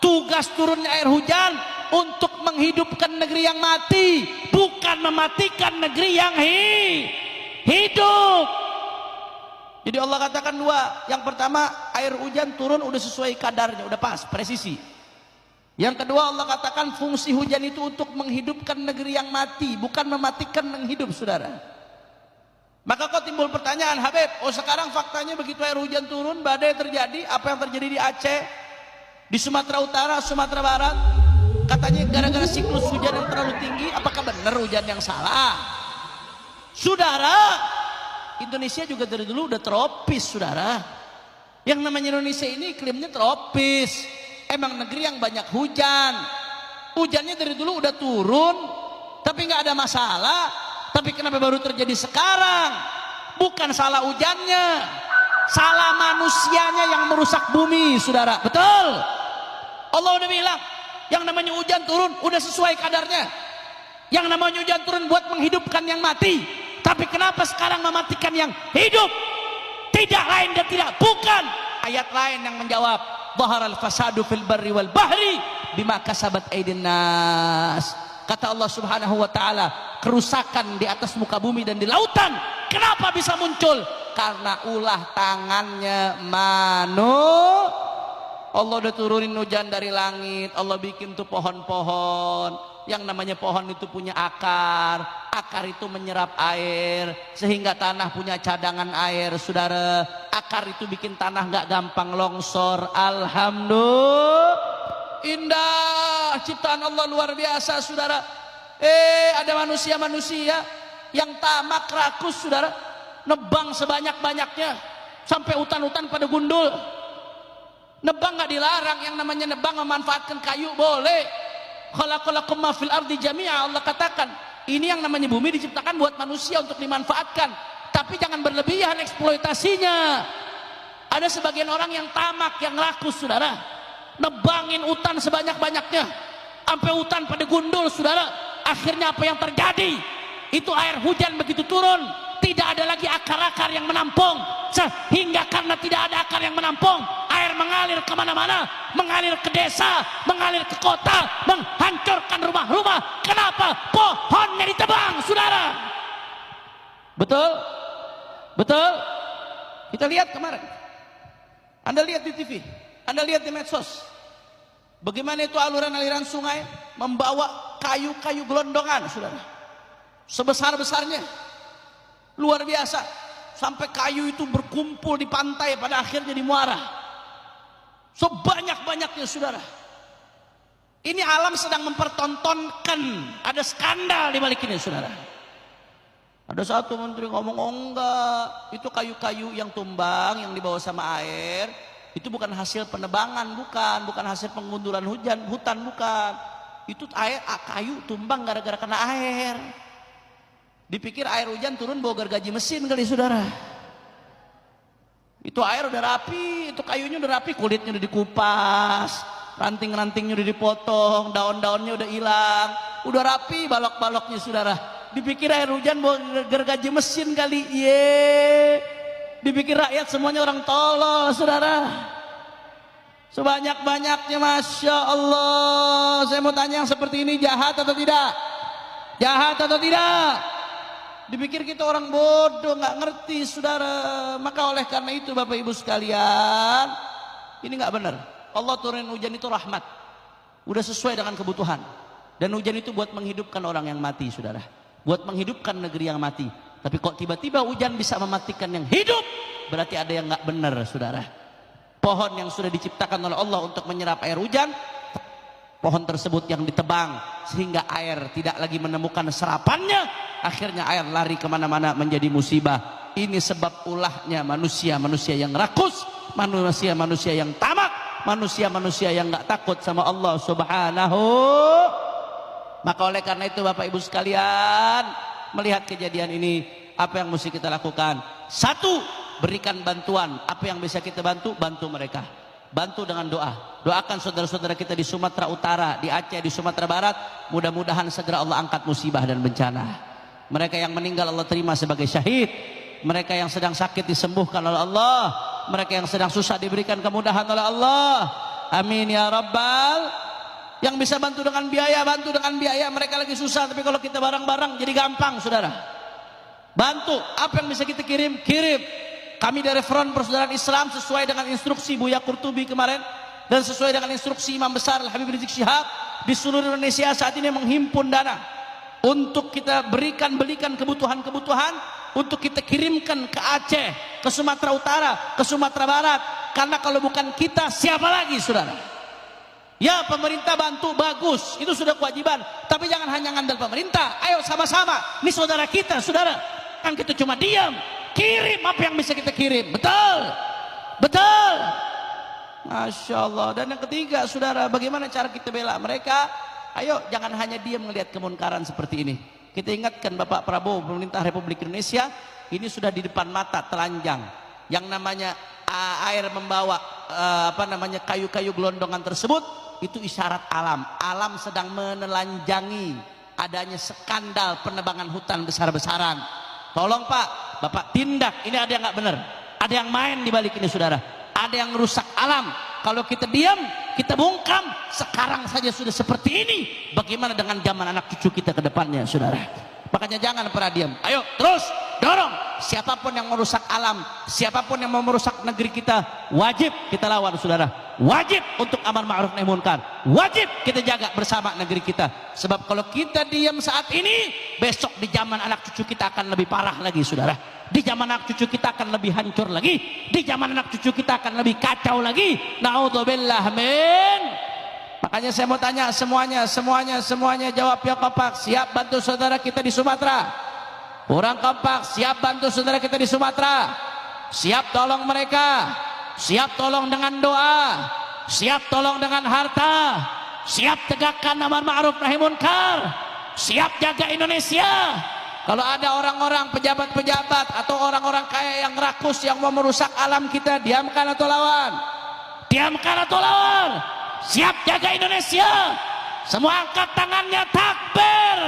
Tugas turunnya air hujan untuk menghidupkan negeri yang mati, bukan mematikan negeri yang hidup. Jadi Allah katakan dua. Yang pertama, air hujan turun udah sesuai kadarnya, udah pas, presisi. Yang kedua, Allah katakan fungsi hujan itu untuk menghidupkan negeri yang mati, bukan mematikan yang hidup, saudara. Maka kok timbul pertanyaan, Habib, sekarang faktanya begitu air hujan turun, badai terjadi, apa yang terjadi di Aceh, di Sumatera Utara, Sumatera Barat, katanya gara-gara siklus hujan yang terlalu tinggi. Apakah benar hujan yang salah? Saudara, Indonesia juga dari dulu udah tropis, saudara. Yang namanya Indonesia ini iklimnya tropis. Emang negeri yang banyak hujan. Hujannya dari dulu udah turun, tapi nggak ada masalah. Tapi kenapa baru terjadi sekarang? Bukan salah hujannya, salah manusianya yang merusak bumi, saudara. Betul? Allah udah bilang, yang namanya hujan turun udah sesuai kadarnya. Yang namanya hujan turun buat menghidupkan yang mati. Tapi kenapa sekarang mematikan yang hidup? Tidak lain dan tidak bukan ayat lain yang menjawab, dhaharal fasadu fil barri wal bahri bima kasabat aydin nas. Kata Allah Subhanahu wa taala, kerusakan di atas muka bumi dan di lautan kenapa bisa muncul? Karena ulah tangannya Allah udah turunin hujan dari langit, Allah bikin tuh pohon-pohon. Yang namanya pohon itu punya akar, akar itu menyerap air sehingga tanah punya cadangan air, saudara. Akar itu bikin tanah nggak gampang longsor. Alhamdulillah, indah ciptaan Allah, luar biasa, saudara. Ada manusia-manusia yang tamak rakus, saudara, nebang sebanyak-banyaknya sampai hutan-hutan pada gundul. Nebang nggak dilarang, yang namanya nebang memanfaatkan kayu boleh. Khalaqalakum ma fil ardi jami'a, Allah katakan ini yang namanya bumi diciptakan buat manusia untuk dimanfaatkan, tapi jangan berlebihan eksploitasinya. Ada sebagian orang yang tamak, yang rakus, saudara, nebangin hutan sebanyak-banyaknya sampai hutan pada gundul, saudara. Akhirnya apa yang terjadi? Itu air hujan begitu turun, tidak ada lagi akar-akar yang menampung, sehingga karena tidak ada akar yang menampung, air mengalir kemana-mana, mengalir ke desa, mengalir ke kota, menghancurkan rumah-rumah. Kenapa? Pohonnya ditebang, saudara. Betul? Betul? Kita lihat kemarin, Anda lihat di TV, Anda lihat di medsos, bagaimana itu aliran-aliran sungai membawa kayu-kayu gelondongan, saudara, sebesar-besarnya, luar biasa, sampai kayu itu berkumpul di pantai, pada akhirnya di muara, sebanyak-banyaknya, saudara. Ini alam sedang mempertontonkan, ada skandal di balik ini, saudara. Ada satu menteri ngomong, oh enggak, itu kayu-kayu yang tumbang, yang dibawa sama air, itu bukan hasil penebangan, bukan hasil pengundulan hutan, bukan. Itu kayu tumbang gara-gara kena air. Dipikir air hujan turun bawa gergaji mesin kali, saudara. Itu air udah rapi, itu kayunya udah rapi, kulitnya udah dikupas, ranting-rantingnya udah dipotong, daun-daunnya udah hilang, udah rapi balok-baloknya, saudara. Dipikir air hujan bawa gergaji mesin kali, dipikir rakyat semuanya orang tolol, saudara. Sebanyak-banyaknya, Masya Allah. Saya mau tanya, yang seperti ini jahat atau tidak? Jahat atau tidak? Dipikir kita orang bodoh, nggak ngerti, saudara. Maka oleh karena itu, Bapak Ibu sekalian, ini nggak benar. Allah turunin hujan itu rahmat, udah sesuai dengan kebutuhan. Dan hujan itu buat menghidupkan orang yang mati, saudara, buat menghidupkan negeri yang mati. Tapi kok tiba-tiba hujan bisa mematikan yang hidup? Berarti ada yang nggak benar, saudara. Pohon yang sudah diciptakan oleh Allah untuk menyerap air hujan, pohon tersebut yang ditebang sehingga air tidak lagi menemukan serapannya, akhirnya air lari kemana-mana menjadi musibah. Ini sebab ulahnya manusia-manusia yang rakus, manusia-manusia yang tamak, manusia-manusia yang nggak takut sama Allah Subhanahu. Maka oleh karena itu, Bapak Ibu sekalian, melihat kejadian ini, apa yang mesti kita lakukan? Satu, berikan bantuan. Apa yang bisa kita bantu? Bantu mereka. Bantu dengan doa. Doakan saudara-saudara kita di Sumatera Utara, di Aceh, di Sumatera Barat. Mudah-mudahan segera Allah angkat musibah dan bencana. Mereka yang meninggal Allah terima sebagai syahid. Mereka yang sedang sakit disembuhkan oleh Allah. Mereka yang sedang susah diberikan kemudahan oleh Allah. Amin ya rabbal. Yang bisa bantu dengan biaya, bantu dengan biaya. Mereka lagi susah, tapi kalau kita bareng-bareng jadi gampang, saudara. Bantu, apa yang bisa kita kirim, kirim. Kami dari Front Persaudaraan Islam sesuai dengan instruksi Buya Qurtubi kemarin dan sesuai dengan instruksi Imam Besar Al-Habib Rizik Syihab, di seluruh Indonesia saat ini menghimpun dana untuk kita belikan kebutuhan-kebutuhan, untuk kita kirimkan ke Aceh, ke Sumatera Utara, ke Sumatera Barat. Karena kalau bukan kita, siapa lagi, saudara? Ya, pemerintah bantu, bagus, itu sudah kewajiban. Tapi jangan hanya ngandel pemerintah. Ayo sama-sama, ini saudara kita, saudara. Kan kita cuma diam, kirim apa yang bisa kita kirim. Betul, betul. Masya Allah. Dan yang ketiga, saudara, bagaimana cara kita bela mereka? Ayo, jangan hanya diam melihat kemunkaran seperti ini. Kita ingatkan Bapak Prabowo, pemerintah Republik Indonesia, ini sudah di depan mata, telanjang. Yang namanya air membawa kayu-kayu gelondongan tersebut, itu isyarat alam. Alam sedang menelanjangi adanya skandal penebangan hutan besar-besaran. Tolong Pak, Bapak tindak. Ini ada yang nggak benar, ada yang main di balik ini, saudara. Ada yang rusak alam. Kalau kita diam, kita bungkam, sekarang saja sudah seperti ini. Bagaimana dengan zaman anak cucu kita ke depannya, saudara? Makanya jangan pernah diam. Ayo terus dorong. Siapapun yang merusak alam, siapapun yang mau merusak negeri kita, wajib kita lawan, saudara. Wajib untuk amar ma'ruf nahi munkar. Wajib kita jaga bersama negeri kita. Sebab kalau kita diam saat ini, besok di zaman anak cucu kita akan lebih parah lagi, saudara. Di zaman anak cucu kita akan lebih hancur lagi. Di zaman anak cucu kita akan lebih kacau lagi. Naudzubillah min. Makanya saya mau tanya semuanya jawab ya kompak. Siap bantu saudara kita di Sumatera? Kurang kompak. Siap bantu saudara kita di Sumatera? Siap tolong mereka? Siap tolong dengan doa? Siap tolong dengan harta? Siap tegakkan amar ma'ruf nahi munkar? Siap jaga Indonesia? Kalau ada orang-orang pejabat-pejabat atau orang-orang kaya yang rakus yang mau merusak alam kita, diamkan atau lawan? Diamkan atau lawan? Siap jaga Indonesia? Semua angkat tangannya, takbir.